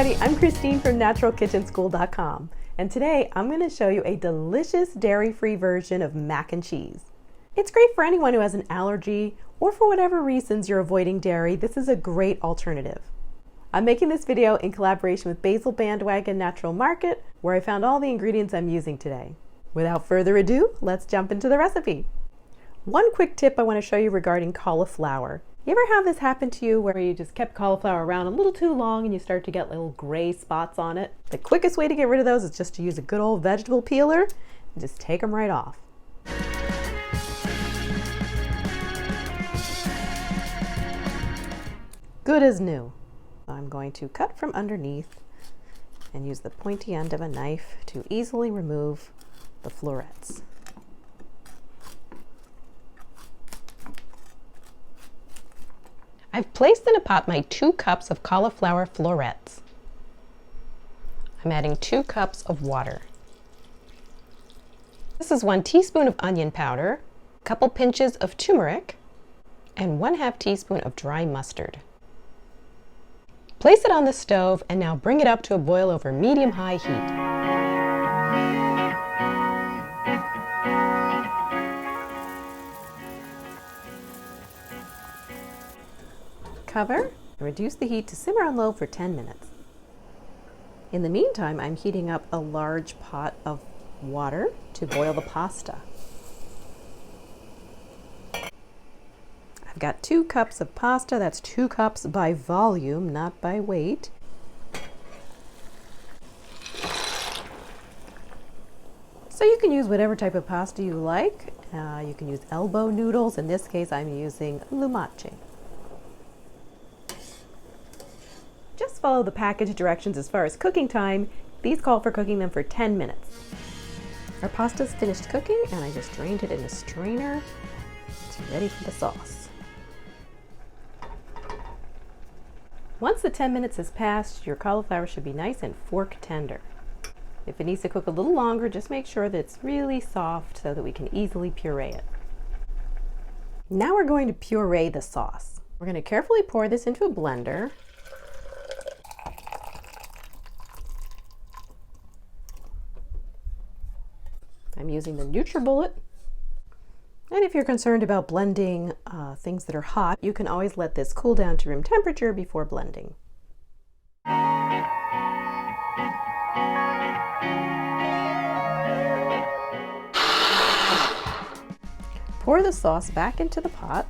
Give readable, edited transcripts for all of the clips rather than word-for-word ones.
everybody, I'm Christine from naturalkitchenschool.com, and today I'm going to show you a delicious dairy-free version of mac and cheese. It's great for anyone who has an allergy or for whatever reasons you're avoiding dairy. This is a great alternative. I'm making this video in collaboration with Basil Bandwagon Natural Market, where I found all the ingredients I'm using today. Without further ado, let's jump into the recipe. One quick tip I want to show you regarding cauliflower. You ever have this happen to you where you just kept cauliflower around a little too long and you start to get little gray spots on it? The quickest way to get rid of those is just to use a good old vegetable peeler and just take them right off. Good as new. I'm going to cut from underneath and use the pointy end of a knife to easily remove the florets. I've placed in a pot my 2 cups of cauliflower florets. I'm adding 2 cups of water. This is 1 teaspoon of onion powder, a couple pinches of turmeric, and 1/2 teaspoon of dry mustard. Place it on the stove and now bring it up to a boil over medium-high heat. Cover and reduce the heat to simmer on low for 10 minutes. In the meantime, I'm heating up a large pot of water to boil the pasta. I've got 2 cups of pasta. That's 2 cups by volume, not by weight. So you can use whatever type of pasta you like. You can use elbow noodles. In this case, I'm using lumache. Just follow the package directions as far as cooking time. These call for cooking them for 10 minutes. Our pasta's finished cooking and I just drained it in a strainer. It's ready for the sauce. Once the 10 minutes has passed, your cauliflower should be nice and fork tender. If it needs to cook a little longer, just make sure that it's really soft so that we can easily puree it. Now we're going to puree the sauce. We're going to carefully pour this into a blender. I'm using the NutriBullet. And if you're concerned about blending things that are hot, you can always let this cool down to room temperature before blending. Pour the sauce back into the pot.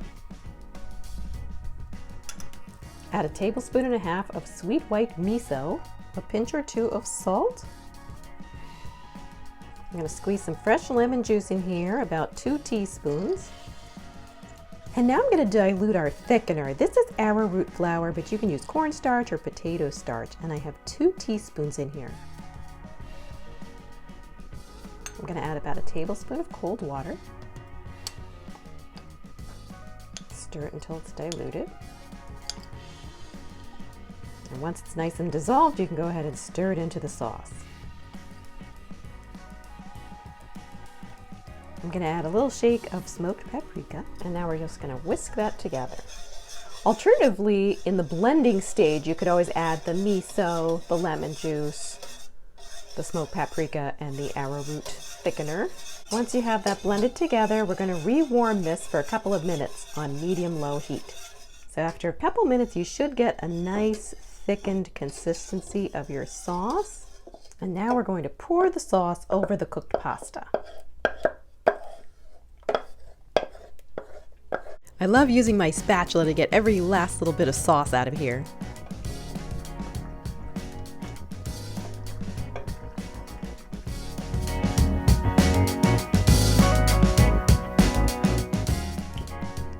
Add 1.5 tablespoons of sweet white miso, a pinch or 2 of salt. I'm going to squeeze some fresh lemon juice in here, about 2 teaspoons. And now I'm going to dilute our thickener. This is arrowroot flour, but you can use cornstarch or potato starch. And I have 2 teaspoons in here. I'm going to add about 1 tablespoon of cold water. Stir it until it's diluted. And once it's nice and dissolved, you can go ahead and stir it into the sauce. I'm going to add a little shake of smoked paprika, and now we're just going to whisk that together. Alternatively, in the blending stage, you could always add the miso, the lemon juice, the smoked paprika, and the arrowroot thickener. Once you have that blended together, we're going to rewarm this for a couple of minutes on medium-low heat. So after a couple minutes, you should get a nice thickened consistency of your sauce. And now we're going to pour the sauce over the cooked pasta. I love using my spatula to get every last little bit of sauce out of here.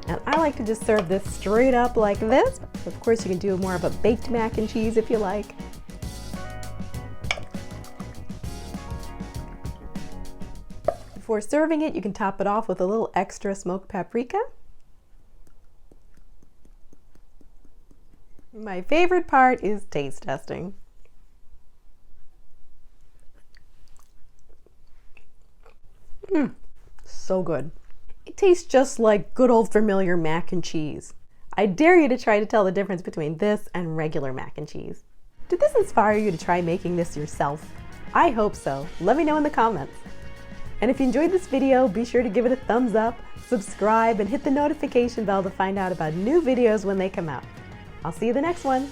And I like to just serve this straight up like this. Of course, you can do more of a baked mac and cheese if you like. Before serving it, you can top it off with a little extra smoked paprika. My favorite part is taste testing. So good. It tastes just like good old familiar mac and cheese. I dare you to try to tell the difference between this and regular mac and cheese. Did this inspire you to try making this yourself? I hope so. Let me know in the comments. And if you enjoyed this video, be sure to give it a thumbs up, subscribe, and hit the notification bell to find out about new videos when they come out. I'll see you in the next one.